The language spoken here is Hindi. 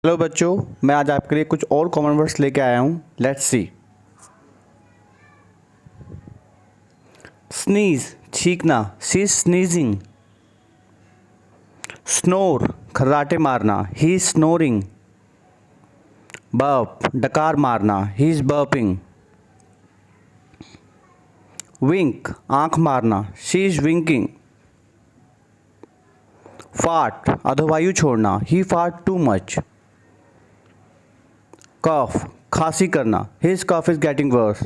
हेलो बच्चों, मैं आज आपके लिए कुछ और कॉमन वर्ड्स लेके आया हूँ। Let's see. स्नीज, छींकना, शी इज स्नीजिंग। स्नोर, खर्राटे मारना, ही इज स्नोरिंग। बर्प, डकार मारना, ही इज बर्पिंग। विंक, आंख मारना, शी इज विंकिंग। फार्ट, अधोवायु छोड़ना, he fart too much. Cough, खांसी करना, his cough is getting verse.